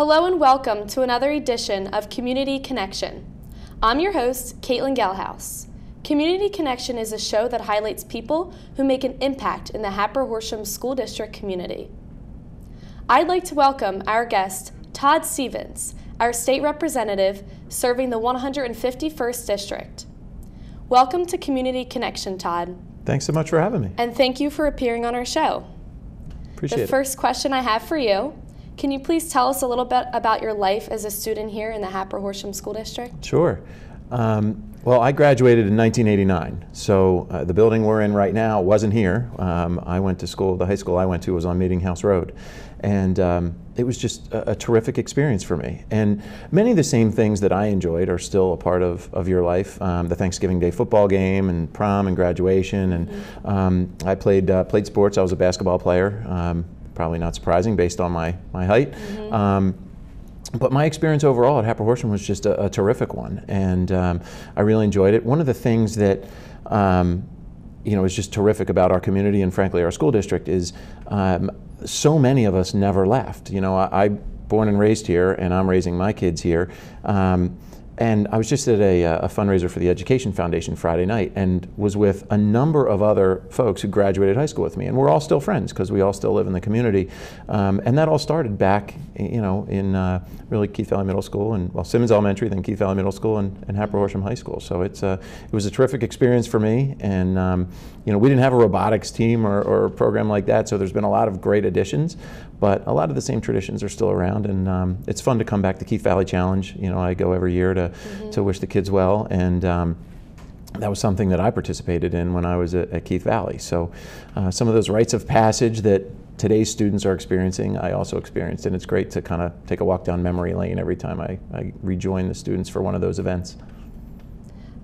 Hello and welcome to another edition of Community Connection. I'm your host, Kaitlin Gehlhaus. Community Connection is a show that highlights people who make an impact in the Hatboro-Horsham School District community. I'd like to welcome our guest, Todd, our state representative serving the 151st District. Welcome to Community Connection, Todd. Thanks so much for having me. And thank you for appearing on our show. Appreciate it. The first question I have for you, can you please tell us a little bit about your life as a student here in the Hatboro-Horsham School District? Sure. Well, I graduated in 1989, so the building we're in right now wasn't here. I went to school, the high school I went to was on Gehlhaus Road, and it was just a terrific experience for me. And many of the same things that I enjoyed are still a part of your life. The Thanksgiving Day football game and prom and graduation, and I played sports. I was a basketball player, probably not surprising based on my height. But my experience overall at Hatboro-Horsham was just a terrific one, and I really enjoyed it. One of the things that is just terrific about our community and frankly our school district is so many of us never left. I born and raised here, and I'm raising my kids here. And I was just at a fundraiser for the Education Foundation Friday night and was with a number of other folks who graduated high school with me. And we're all still friends because we all still live in the community. And that all started back, in really Keith Valley Middle School, and Simmons Elementary, then Keith Valley Middle School, and Hatboro-Horsham High School. So it was a terrific experience for me. And we didn't have a robotics team or a program like that, so there's been a lot of great additions. But a lot of the same traditions are still around, and it's fun to come back to Keith Valley Challenge. I go every year to wish the kids well, and that was something that I participated in when I was at Keith Valley. So some of those rites of passage that today's students are experiencing, I also experienced, and it's great to kind of take a walk down memory lane every time I rejoin the students for one of those events.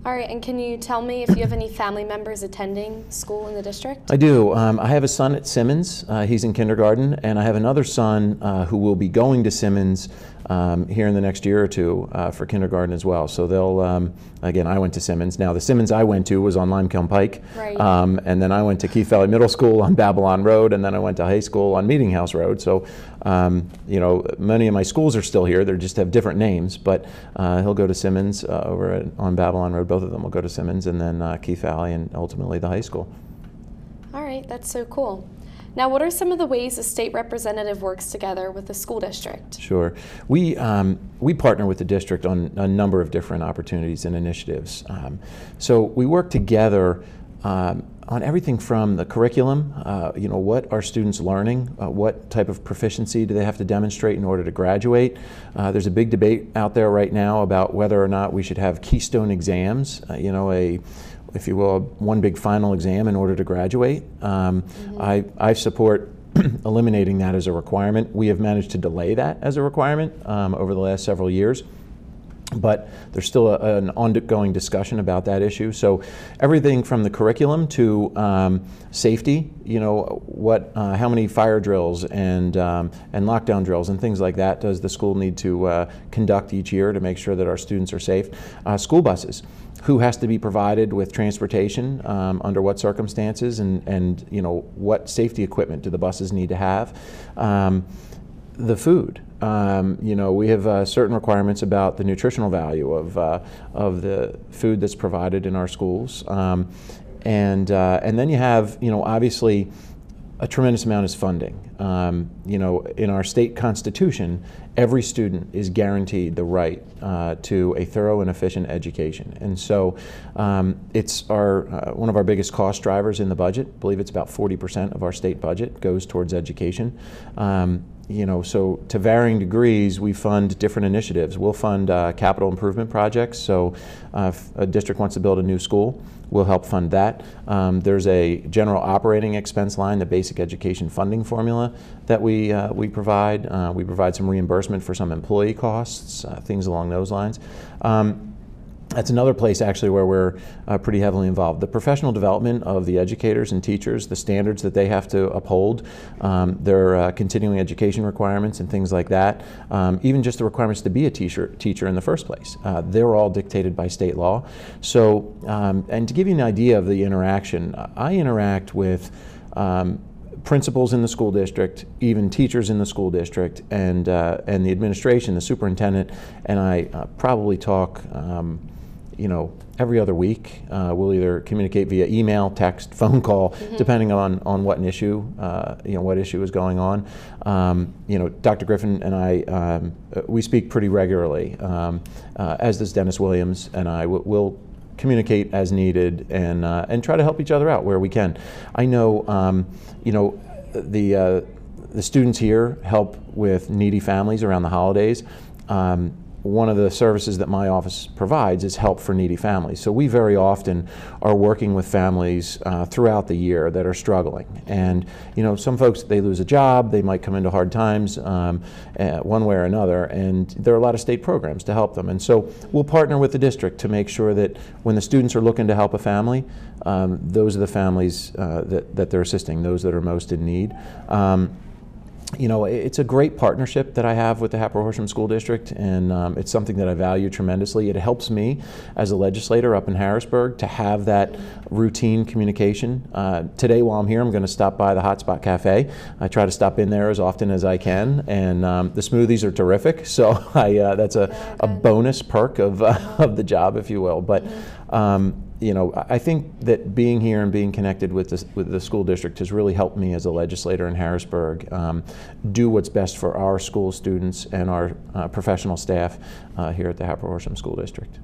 All right, and can you tell me if you have any family members attending school in the district? I do. I have a son at Simmons. He's in kindergarten, and I have another son who will be going to Simmons here in the next year or two for kindergarten as well. So they'll, again, I went to Simmons. Now the Simmons I went to was on Limekiln Pike, right. And then I went to Keith Valley Middle School on Babylon Road, and then I went to high school on Gehlhaus Road. So, many of my schools are still here. They just have different names, but he'll go to Simmons on Babylon Road. Both of them will go to Simmons, and then Keith Valley, and ultimately the high school. All right, that's so cool. Now, what are some of the ways a state representative works together with the school district? Sure. We partner with the district on a number of different opportunities and initiatives. So we work together on everything from the curriculum, what are students learning, what type of proficiency do they have to demonstrate in order to graduate. There's a big debate out there right now about whether or not we should have keystone exams, if you will, one big final exam in order to graduate. I support eliminating that as a requirement. We have managed to delay that as a requirement over the last several years, but there's still an ongoing discussion about that issue. So everything from the curriculum to safety, how many fire drills and lockdown drills and things like that does the school need to conduct each year to make sure that our students are safe. School buses. Who has to be provided with transportation, under what circumstances, and what safety equipment do the buses need to have. The food. We have certain requirements about the nutritional value of the food that's provided in our schools, and then you have obviously a tremendous amount is funding. In our state constitution, every student is guaranteed the right to a thorough and efficient education. And so it's one of our biggest cost drivers in the budget. I believe it's about 40% of our state budget goes towards education. So to varying degrees, we fund different initiatives. We'll fund capital improvement projects. So if a district wants to build a new school, we'll help fund that. There's a general operating expense line, the basic education funding formula that we provide. We provide some reimbursement for some employee costs, things along those lines. That's another place actually where we're pretty heavily involved. The professional development of the educators and teachers, the standards that they have to uphold, their continuing education requirements and things like that, even just the requirements to be a teacher in the first place. They're all dictated by state law. So, and to give you an idea of the interaction, I interact with principals in the school district, even teachers in the school district, and the administration, the superintendent, and I probably talk, every other week. We'll either communicate via email, text, phone call, depending on what an issue, what issue is going on. Dr. Griffin and I, we speak pretty regularly, as does Dennis Williams, and I will communicate as needed and try to help each other out where we can. I know, the students here help with needy families around the holidays. One of the services that my office provides is help for needy families. So we very often are working with families throughout the year that are struggling. And some folks, they lose a job, they might come into hard times one way or another, and there are a lot of state programs to help them. And so we'll partner with the district to make sure that when the students are looking to help a family, those are the families that they're assisting, those that are most in need. It's a great partnership that I have with the Hatboro-Horsham School District, and it's something that I value tremendously. It helps me as a legislator up in Harrisburg to have that routine communication. Today while I'm here, I'm going to stop by the Hotspot Cafe. I try to stop in there as often as I can, and the smoothies are terrific, so that's a bonus perk of the job, if you will. But I think that being here and being connected with the school district has really helped me as a legislator in Harrisburg do what's best for our school students and our professional staff here at the Hatboro-Horsham School District.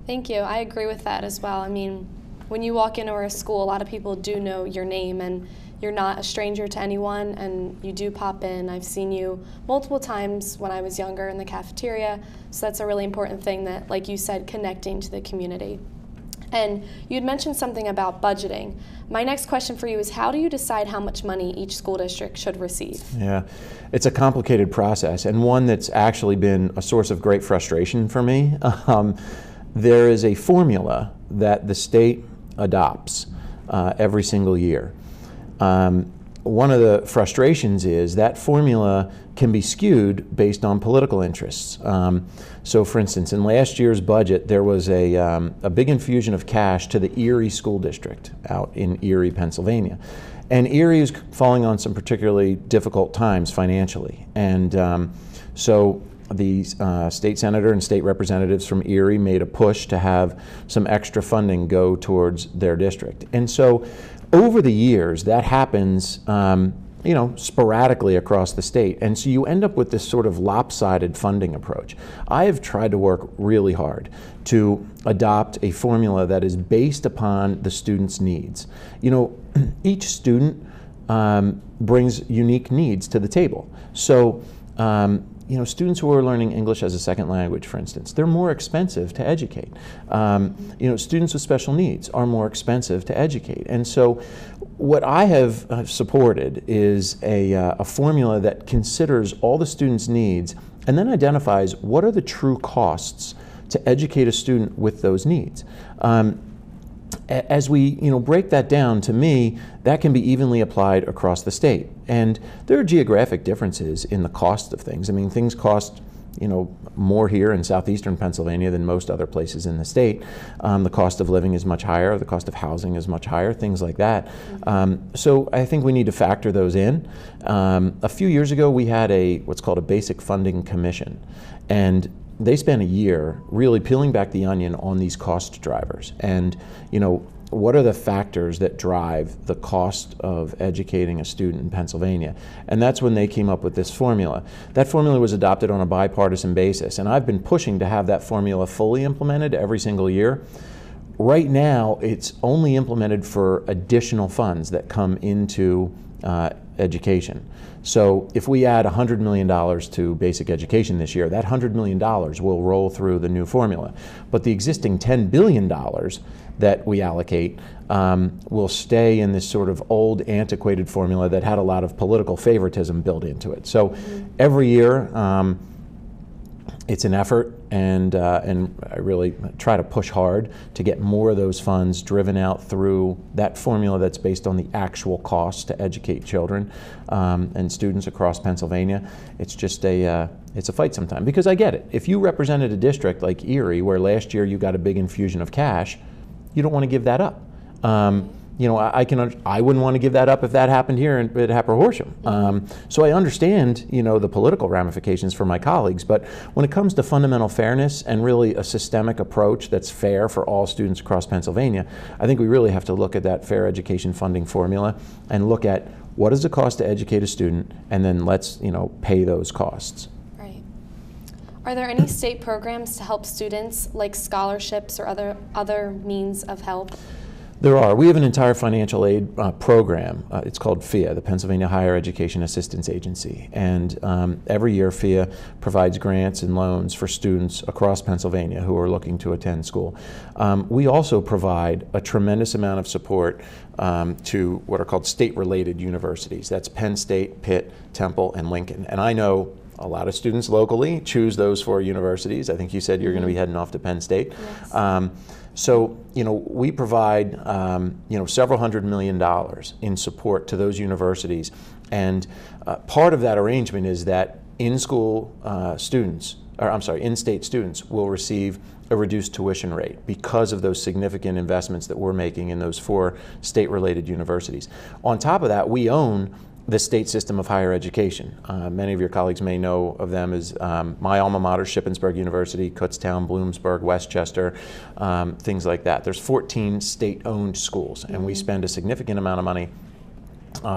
Thank you. I agree with that as well. I mean, when you walk into our school, a lot of people do know your name, and you're not a stranger to anyone, and you do pop in. I've seen you multiple times when I was younger in the cafeteria, so that's a really important thing that, like you said, connecting to the community. And you'd mentioned something about budgeting. My next question for you is, how do you decide how much money each school district should receive? Yeah, it's a complicated process, and one that's actually been a source of great frustration for me. There is a formula that the state adopts every single year. One of the frustrations is that formula can be skewed based on political interests. So for instance, in last year's budget, there was a big infusion of cash to the Erie School District out in Erie, Pennsylvania. And Erie is falling on some particularly difficult times financially. And so the state senator and state representatives from Erie made a push to have some extra funding go towards their district. And so over the years, that happens sporadically across the state. And so you end up with this sort of lopsided funding approach. I have tried to work really hard to adopt a formula that is based upon the student's needs. Each student brings unique needs to the table. So students who are learning English as a second language, for instance, they're more expensive to educate. Students with special needs are more expensive to educate. And so what I have supported is a formula that considers all the students' needs and then identifies what are the true costs to educate a student with those needs. As we break that down, to me, that can be evenly applied across the state. And there are geographic differences in the cost of things. I mean, things cost more here in southeastern Pennsylvania than most other places in the state. The cost of living is much higher, the cost of housing is much higher, things like that. So I think we need to factor those in. A few years ago, we had what's called a basic funding commission. And they spent a year really peeling back the onion on these cost drivers. And what are the factors that drive the cost of educating a student in Pennsylvania? And that's when they came up with this formula. That formula was adopted on a bipartisan basis, and I've been pushing to have that formula fully implemented every single year. Right now, it's only implemented for additional funds that come into education. So if we add $100 million to basic education this year, that $100 million will roll through the new formula. But the existing $10 billion that we allocate will stay in this sort of old, antiquated formula that had a lot of political favoritism built into it. So every year, it's an effort, and I really try to push hard to get more of those funds driven out through that formula that's based on the actual cost to educate children and students across Pennsylvania. It's just it's a fight sometimes, because I get it. If you represented a district like Erie, where last year you got a big infusion of cash, you don't want to give that up. I wouldn't want to give that up if that happened here at Hatboro-Horsham. So I understand, the political ramifications for my colleagues, but when it comes to fundamental fairness and really a systemic approach that's fair for all students across Pennsylvania, I think we really have to look at that fair education funding formula and look at what does it cost to educate a student, and then let's, pay those costs. Right. Are there any state programs to help students, like scholarships or other means of help? There are. We have an entire financial aid program. It's called FIA, the Pennsylvania Higher Education Assistance Agency. And every year FIA provides grants and loans for students across Pennsylvania who are looking to attend school. We also provide a tremendous amount of support to what are called state-related universities. That's Penn State, Pitt, Temple, and Lincoln. And I know a lot of students locally choose those 4 universities. I think you said you're going to be heading off to Penn State. Yes. So, we provide, several $100 million in support to those universities. And part of that arrangement is that in-school in-state students will receive a reduced tuition rate because of those significant investments that we're making in those 4 state-related universities. On top of that, we own the state system of higher education. Many of your colleagues may know of them as my alma mater, Shippensburg University, Kutztown, Bloomsburg, Westchester, things like that. There's 14 state-owned schools, and we spend a significant amount of money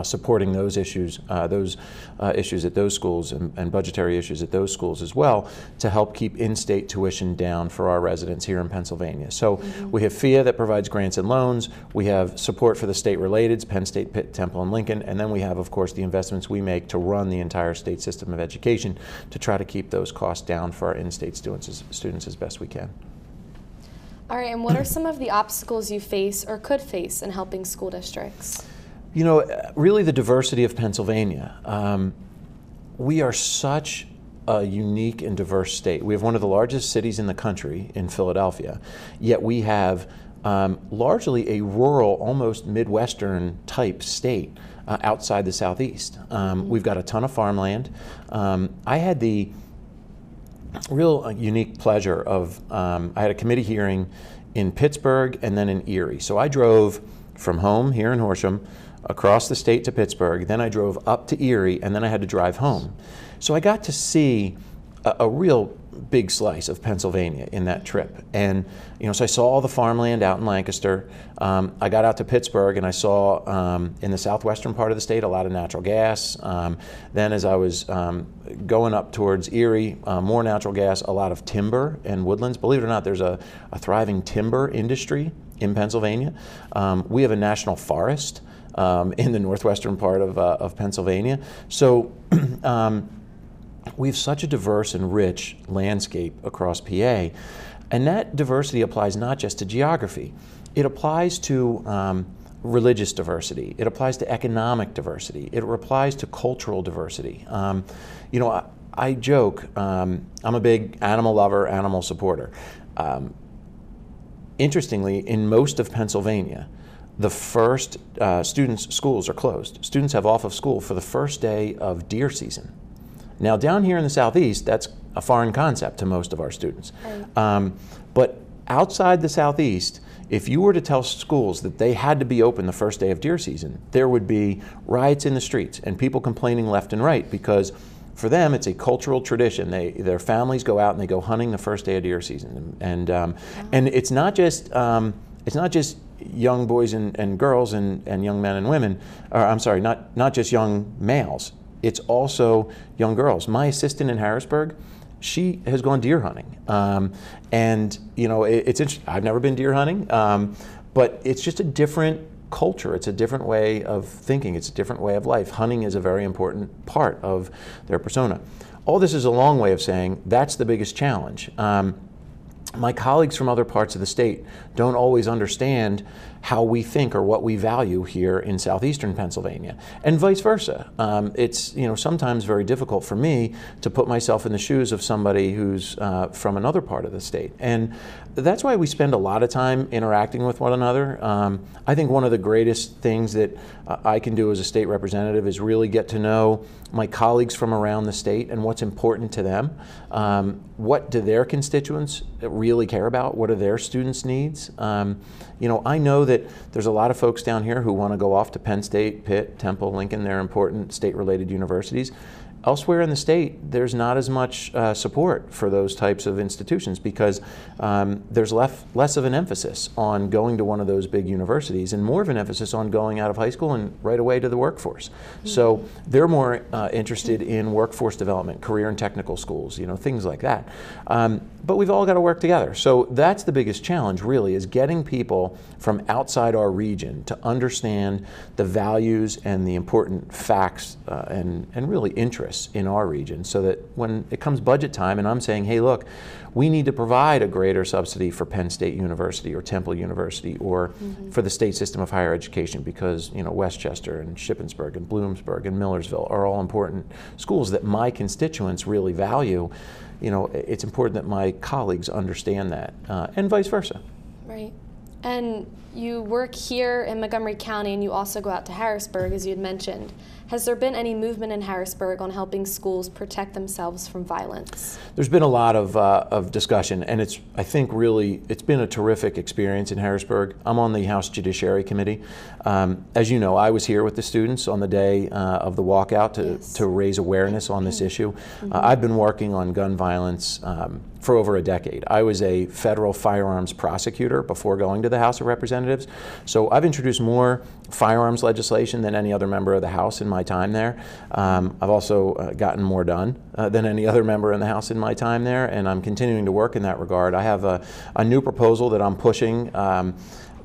supporting those issues at those schools and budgetary issues at those schools as well, to help keep in-state tuition down for our residents here in Pennsylvania. So we have FIA that provides grants and loans. We have support for the state-relateds, Penn State, Pitt, Temple, and Lincoln. And then we have, of course, the investments we make to run the entire state system of education to try to keep those costs down for our in-state students as best we can. All right, and what are some of the obstacles you face or could face in helping school districts? Really the diversity of Pennsylvania. We are such a unique and diverse state. We have one of the largest cities in the country in Philadelphia, yet we have largely a rural, almost Midwestern type state outside the Southeast. We've got a ton of farmland. I had the real unique pleasure of, I had a committee hearing in Pittsburgh and then in Erie. So I drove from home here in Horsham across the state to Pittsburgh, then I drove up to Erie, and then I had to drive home. So I got to see a real big slice of Pennsylvania in that trip. And so I saw all the farmland out in Lancaster. I got out to Pittsburgh and I saw in the southwestern part of the state a lot of natural gas. Then as I was going up towards Erie, more natural gas, a lot of timber and woodlands. Believe it or not, there's a thriving timber industry in Pennsylvania. We have a national forest in the northwestern part of Pennsylvania. So we have such a diverse and rich landscape across PA, and that diversity applies not just to geography. It applies to religious diversity. It applies to economic diversity. It applies to cultural diversity. I joke, I'm a big animal lover, animal supporter. Interestingly, in most of Pennsylvania, the first schools are closed. Students have off of school for the first day of deer season. Now down here in the Southeast, that's a foreign concept to most of our students. Right. But outside the Southeast, if you were to tell schools that they had to be open the first day of deer season, there would be riots in the streets and people complaining left and right, because for them it's a cultural tradition. Their families go out and they go hunting the first day of deer season, and it's not just young boys and girls and young men and women, or I'm sorry, not just young males. It's also young girls. My assistant in Harrisburg, she has gone deer hunting. And it's interesting. I've never been deer hunting, but it's just a different culture. It's a different way of thinking. It's a different way of life. Hunting is a very important part of their persona. All this is a long way of saying that's the biggest challenge. My colleagues from other parts of the state don't always understand how we think or what we value here in southeastern Pennsylvania, and vice versa. It's sometimes very difficult for me to put myself in the shoes of somebody who's from another part of the state, and that's why we spend a lot of time interacting with one another. I think one of the greatest things that I can do as a state representative is really get to know my colleagues from around the state and what's important to them. What do their constituents really care about? What are their students' needs? I know that that there's a lot of folks down here who want to go off to Penn State, Pitt, Temple, Lincoln. They're important state-related universities. Elsewhere in the state, there's not as much support for those types of institutions because there's less of an emphasis on going to one of those big universities and more of an emphasis on going out of high school and right away to the workforce. So they're more interested in workforce development, career and technical schools, things like that. But we've all got to work together. So that's the biggest challenge, really, is getting people from outside our region to understand the values and the important facts and really interests in our region, so that when it comes budget time and I'm saying, hey, look, we need to provide a greater subsidy for Penn State University or Temple University or for the state system of higher education because, Westchester and Shippensburg and Bloomsburg and Millersville are all important schools that my constituents really value. It's important that my colleagues understand that, and vice versa. Right. And you work here in Montgomery County and you also go out to Harrisburg, as you had mentioned. Has there been any movement in Harrisburg on helping schools protect themselves from violence? There's been a lot of discussion, and I think really it's been a terrific experience in Harrisburg. I'm on the House Judiciary Committee. As you know, I was here with the students on the day of the walkout to raise awareness on this issue. I've been working on gun violence for over a decade. I was a federal firearms prosecutor before going to the House of Representatives, so I've introduced more firearms legislation than any other member of the House in my time there. I've also gotten more done than any other member in the House in my time there, and I'm continuing to work in that regard. I have a new proposal that I'm pushing.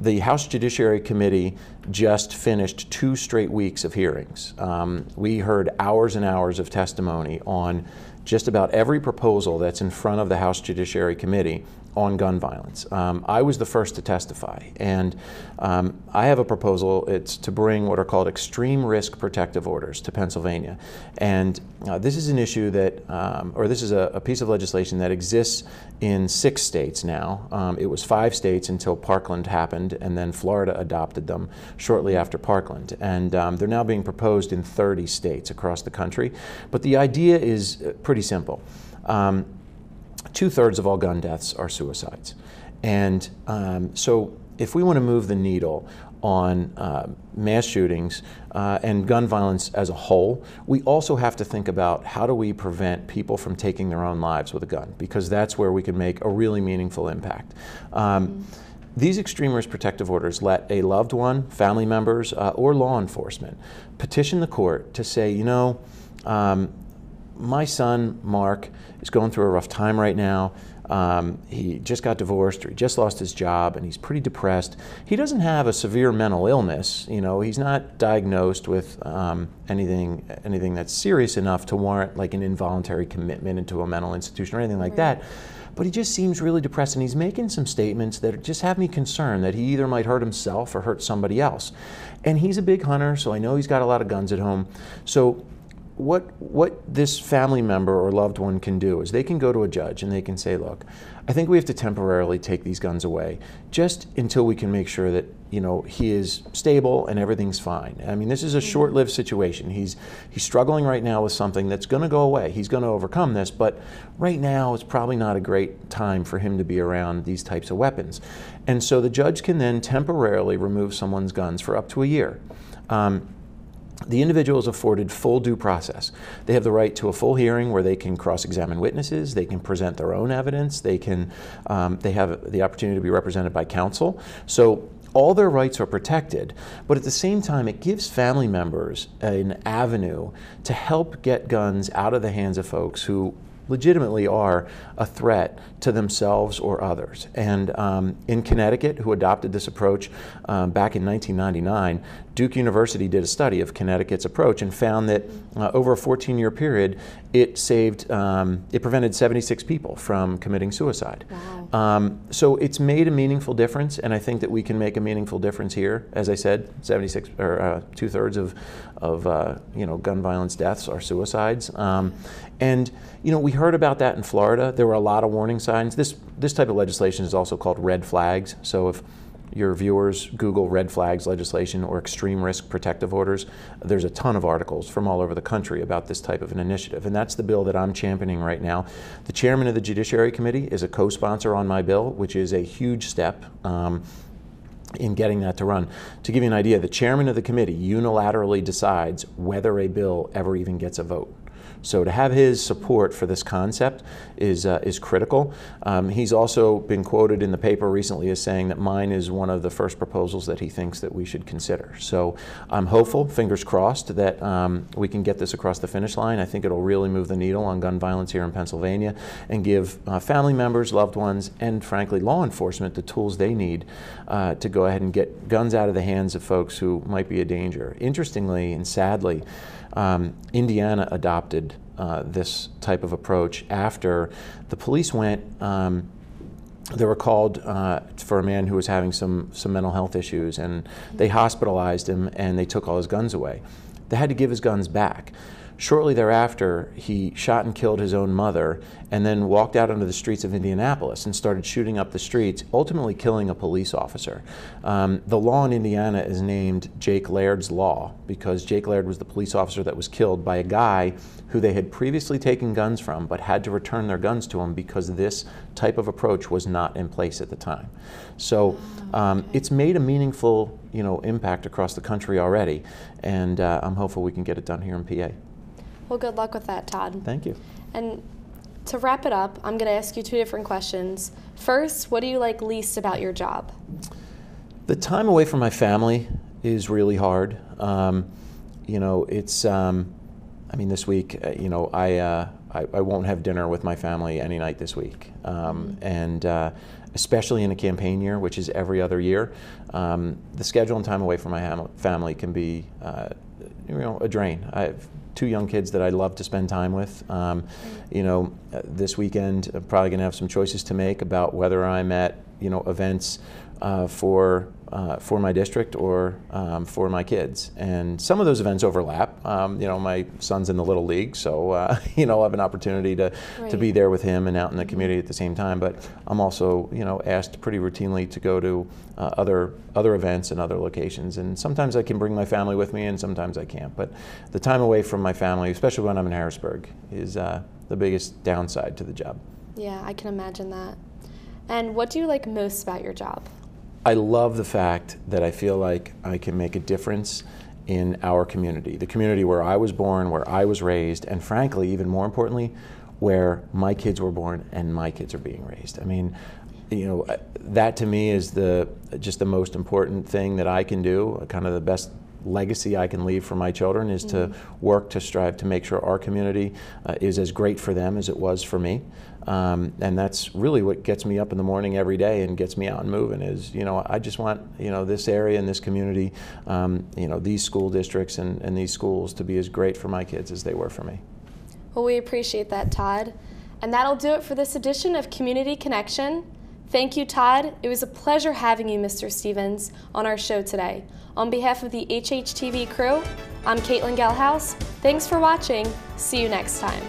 The House Judiciary Committee just finished 2 straight weeks of hearings. We heard hours and hours of testimony on just about every proposal that's in front of the House Judiciary Committee on gun violence. I was the first to testify, and I have a proposal. It's to bring what are called extreme risk protective orders to Pennsylvania. And this is an issue that, or this is a piece of legislation that exists in 6 states now. It was 5 states until Parkland happened, and then Florida adopted them shortly after Parkland. And they're now being proposed in 30 states across the country. But the idea is pretty simple. 2/3 of all gun deaths are suicides. And so if we want to move the needle on mass shootings and gun violence as a whole, we also have to think about how do we prevent people from taking their own lives with a gun, because that's where we can make a really meaningful impact. These extreme risk protective orders let a loved one, family members, or law enforcement petition the court to say, my son, Mark, is going through a rough time right now. He just got divorced, or he just lost his job, and he's pretty depressed. He doesn't have a severe mental illness. He's not diagnosed with anything that's serious enough to warrant like an involuntary commitment into a mental institution or anything like that. But he just seems really depressed, and he's making some statements that just have me concerned that he either might hurt himself or hurt somebody else. And he's a big hunter, so I know he's got a lot of guns at home. So what this family member or loved one can do is they can go to a judge and they can say, look, I think we have to temporarily take these guns away just until we can make sure that he is stable and everything's fine. I mean, this is a short-lived situation. He's struggling right now with something that's going to go away. He's going to overcome this, but right now it's probably not a great time for him to be around these types of weapons. And so the judge can then temporarily remove someone's guns for up to a year. The individual is afforded full due process. They have the right to a full hearing where they can cross-examine witnesses, they can present their own evidence, they have the opportunity to be represented by counsel. So all their rights are protected, but at the same time it gives family members an avenue to help get guns out of the hands of folks who legitimately are a threat to themselves or others. And in Connecticut, who adopted this approach back in 1999, Duke University did a study of Connecticut's approach and found that over a 14-year period, it prevented 76 people from committing suicide. Wow. So it's made a meaningful difference, and I think that we can make a meaningful difference here. As I said, 76 or 2/3 of gun violence deaths are suicides. And we heard about that in Florida. There were a lot of warning signs. This type of legislation is also called red flags. So if your viewers Google red flags legislation or extreme risk protective orders, there's a ton of articles from all over the country about this type of an initiative. And that's the bill that I'm championing right now. The chairman of the Judiciary Committee is a co-sponsor on my bill, which is a huge step. in getting that to run. To give you an idea, the chairman of the committee unilaterally decides whether a bill ever even gets a vote. So to have his support for this concept is critical. He's also been quoted in the paper recently as saying that mine is one of the first proposals that he thinks that we should consider. So I'm hopeful, fingers crossed, that we can get this across the finish line. I think it'll really move the needle on gun violence here in Pennsylvania and give family members, loved ones, and frankly law enforcement the tools they need to go ahead and get guns out of the hands of folks who might be a danger. Interestingly and sadly, Indiana adopted this type of approach after the police went. They were called for a man who was having some mental health issues, and they hospitalized him and they took all his guns away. They had to give his guns back. Shortly thereafter, he shot and killed his own mother and then walked out onto the streets of Indianapolis and started shooting up the streets, ultimately killing a police officer. The law in Indiana is named Jake Laird's Law because Jake Laird was the police officer that was killed by a guy who they had previously taken guns from but had to return their guns to him because this type of approach was not in place at the time. So it's made a meaningful impact across the country already, and I'm hopeful we can get it done here in PA. Well, good luck with that, Todd. Thank you. And to wrap it up, I'm going to ask you two different questions. First, what do you like least about your job? The time away from my family is really hard. It's, this week, I won't have dinner with my family any night this week. And especially in a campaign year, which is every other year, the schedule and time away from my family can be, a drain. I have 2 young kids that I love to spend time with. This weekend, I'm probably going to have some choices to make about whether I'm at, events for my district or for my kids. And some of those events overlap. My son's in the Little League, so I'll have an opportunity to be there with him and out in the community at the same time. But I'm also, asked pretty routinely to go to other events and other locations. And sometimes I can bring my family with me, and sometimes I can't. But the time away from my family, especially when I'm in Harrisburg, is the biggest downside to the job. Yeah, I can imagine that. And what do you like most about your job? I love the fact that I feel like I can make a difference in our community, the community where I was born, where I was raised, and frankly, even more importantly, where my kids were born and my kids are being raised. I mean, that to me is just the most important thing that I can do, kind of the best legacy I can leave for my children is to work to strive to make sure our community is as great for them as it was for me. And that's really what gets me up in the morning every day and gets me out and moving is, I just want, this area and this community, these school districts and these schools to be as great for my kids as they were for me. Well, we appreciate that, Todd. And that'll do it for this edition of Community Connection. Thank you, Todd. It was a pleasure having you, Mr. Stevens, on our show today. On behalf of the HHTV crew, I'm Kaitlin Gehlhaus. Thanks for watching. See you next time.